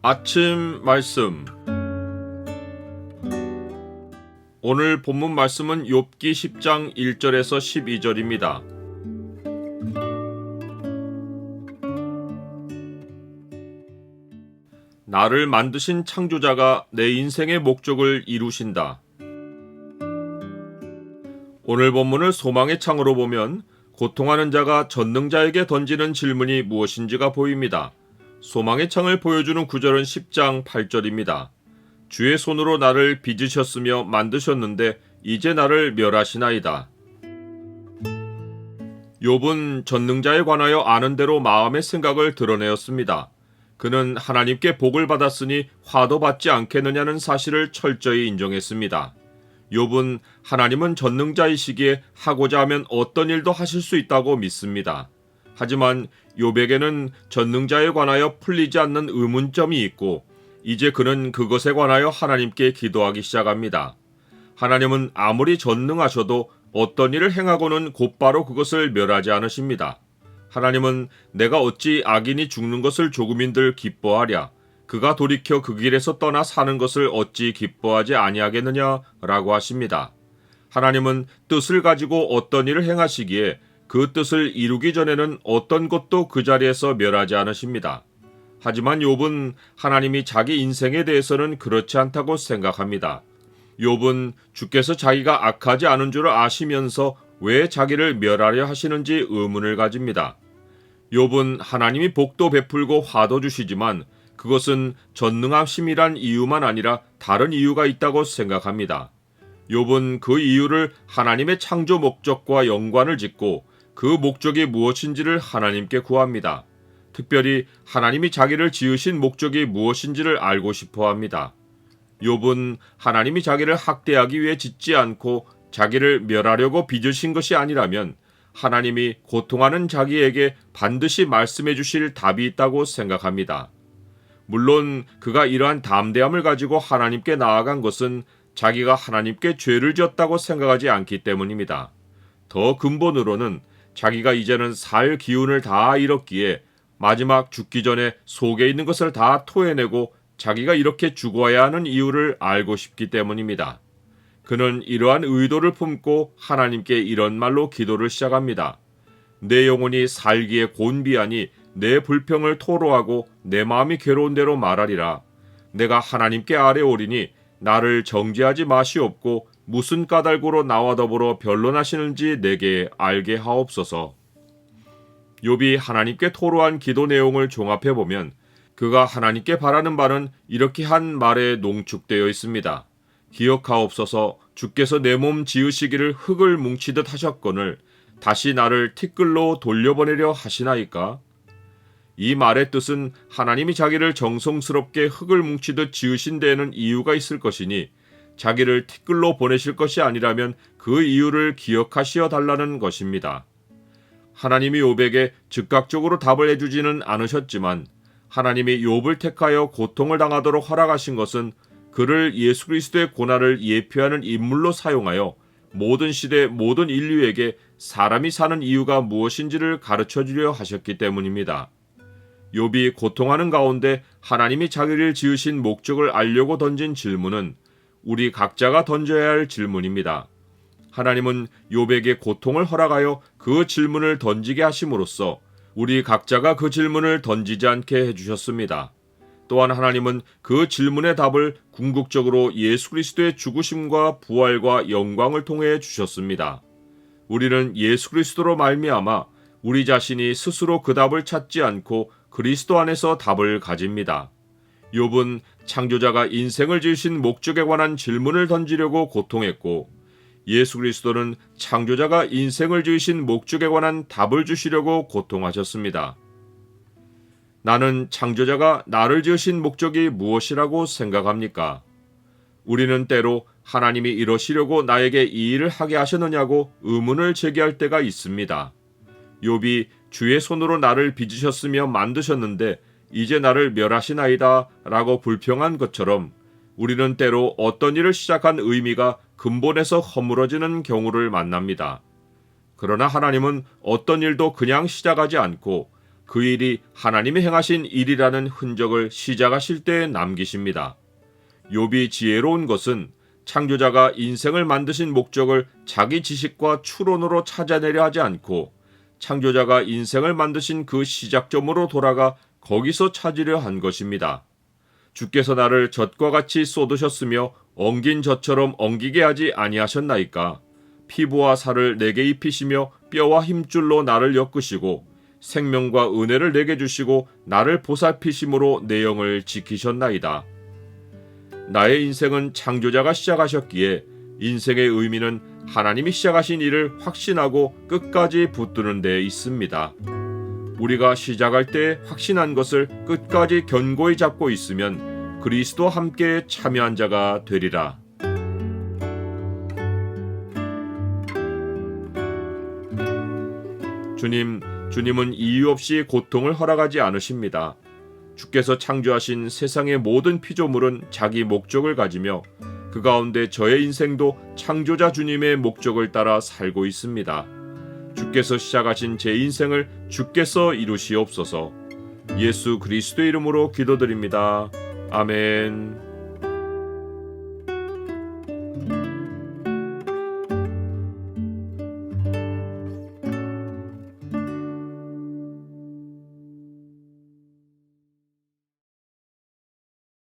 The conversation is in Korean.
아침 말씀. 오늘 본문 말씀은 욥기 10장 1절에서 12절입니다. 나를 만드신 창조자가 내 인생의 목적을 이루신다. 오늘 본문을 소망의 창으로 보면 고통하는 자가 전능자에게 던지는 질문이 무엇인지가 보입니다. 소망의 창을 보여주는 구절은 10장 8절입니다. 주의 손으로 나를 빚으셨으며 만드셨는데 이제 나를 멸하시나이다. 욥은 전능자에 관하여 아는 대로 마음의 생각을 드러내었습니다. 그는 하나님께 복을 받았으니 화도 받지 않겠느냐는 사실을 철저히 인정했습니다. 욥은 하나님은 전능자이시기에 하고자 하면 어떤 일도 하실 수 있다고 믿습니다. 하지만 욥에게는 전능자에 관하여 풀리지 않는 의문점이 있고 이제 그는 그것에 관하여 하나님께 기도하기 시작합니다. 하나님은 아무리 전능하셔도 어떤 일을 행하고는 곧바로 그것을 멸하지 않으십니다. 하나님은 내가 어찌 악인이 죽는 것을 조금인들 기뻐하랴. 그가 돌이켜 그 길에서 떠나 사는 것을 어찌 기뻐하지 아니하겠느냐라고 하십니다. 하나님은 뜻을 가지고 어떤 일을 행하시기에 그 뜻을 이루기 전에는 어떤 것도 그 자리에서 멸하지 않으십니다. 하지만 욥은 하나님이 자기 인생에 대해서는 그렇지 않다고 생각합니다. 욥은 주께서 자기가 악하지 않은 줄을 아시면서 왜 자기를 멸하려 하시는지 의문을 가집니다. 욥은 하나님이 복도 베풀고 화도 주시지만 그것은 전능하심이란 이유만 아니라 다른 이유가 있다고 생각합니다. 욥은 그 이유를 하나님의 창조 목적과 연관을 짓고 그 목적이 무엇인지를 하나님께 구합니다. 특별히 하나님이 자기를 지으신 목적이 무엇인지를 알고 싶어 합니다. 욥은 하나님이 자기를 학대하기 위해 짓지 않고 자기를 멸하려고 빚으신 것이 아니라면 하나님이 고통하는 자기에게 반드시 말씀해 주실 답이 있다고 생각합니다. 물론 그가 이러한 담대함을 가지고 하나님께 나아간 것은 자기가 하나님께 죄를 지었다고 생각하지 않기 때문입니다. 더 근본으로는 자기가 이제는 살 기운을 다 잃었기에 마지막 죽기 전에 속에 있는 것을 다 토해내고 자기가 이렇게 죽어야 하는 이유를 알고 싶기 때문입니다. 그는 이러한 의도를 품고 하나님께 이런 말로 기도를 시작합니다. 내 영혼이 살기에 곤비하니 내 불평을 토로하고 내 마음이 괴로운 대로 말하리라. 내가 하나님께 아뢰오리니 나를 정죄하지 마시옵고 무슨 까닭으로 나와 더불어 변론하시는지 내게 알게 하옵소서. 욥이 하나님께 토로한 기도 내용을 종합해보면 그가 하나님께 바라는 바는 이렇게 한 말에 농축되어 있습니다. 기억하옵소서. 주께서 내 몸 지으시기를 흙을 뭉치듯 하셨거늘 다시 나를 티끌로 돌려보내려 하시나이까? 이 말의 뜻은 하나님이 자기를 정성스럽게 흙을 뭉치듯 지으신 데에는 이유가 있을 것이니 자기를 티끌로 보내실 것이 아니라면 그 이유를 기억하시어 달라는 것입니다. 하나님이 욥에게 즉각적으로 답을 해주지는 않으셨지만 하나님이 욥을 택하여 고통을 당하도록 허락하신 것은 그를 예수 그리스도의 고난을 예표하는 인물로 사용하여 모든 시대 모든 인류에게 사람이 사는 이유가 무엇인지를 가르쳐 주려 하셨기 때문입니다. 욥이 고통하는 가운데 하나님이 자기를 지으신 목적을 알려고 던진 질문은 우리 각자가 던져야 할 질문입니다. 하나님은 욥에게 고통을 허락하여 그 질문을 던지게 하심으로써 우리 각자가 그 질문을 던지지 않게 해주셨습니다. 또한 하나님은 그 질문의 답을 궁극적으로 예수 그리스도의 죽으심과 부활과 영광을 통해 주셨습니다. 우리는 예수 그리스도로 말미암아 우리 자신이 스스로 그 답을 찾지 않고 그리스도 안에서 답을 가집니다. 욥은 창조자가 인생을 지으신 목적에 관한 질문을 던지려고 고통했고 예수 그리스도는 창조자가 인생을 지으신 목적에 관한 답을 주시려고 고통하셨습니다. 나는 창조자가 나를 지으신 목적이 무엇이라고 생각합니까? 우리는 때로 하나님이 이러시려고 나에게 이 일을 하게 하셨느냐고 의문을 제기할 때가 있습니다. 욥이 주의 손으로 나를 빚으셨으며 만드셨는데 이제 나를 멸하시나이다 라고 불평한 것처럼 우리는 때로 어떤 일을 시작한 의미가 근본에서 허물어지는 경우를 만납니다. 그러나 하나님은 어떤 일도 그냥 시작하지 않고 그 일이 하나님이 행하신 일이라는 흔적을 시작하실 때 남기십니다. 욥이 지혜로운 것은 창조자가 인생을 만드신 목적을 자기 지식과 추론으로 찾아내려 하지 않고 창조자가 인생을 만드신 그 시작점으로 돌아가 거기서 찾으려 한 것입니다. 주께서 나를 젖과 같이 쏟으셨으며 엉긴 젖처럼 엉기게 하지 아니하셨나이까. 피부와 살을 내게 입히시며 뼈와 힘줄로 나를 엮으시고 생명과 은혜를 내게 주시고 나를 보살피심으로 내 영을 지키셨나이다. 나의 인생은 창조자가 시작하셨기에 인생의 의미는 하나님이 시작하신 일을 확신하고 끝까지 붙드는 데 있습니다. 우리가 시작할 때 확신한 것을 끝까지 견고히 잡고 있으면 그리스도와 함께 참여한 자가 되리라. 주님은 이유 없이 고통을 허락하지 않으십니다. 주께서 창조하신 세상의 모든 피조물은 자기 목적을 가지며 그 가운데 저의 인생도 창조자 주님의 목적을 따라 살고 있습니다. 주께서 시작하신 제 인생을 주께서 이루시옵소서. 예수 그리스도의 이름으로 기도드립니다. 아멘.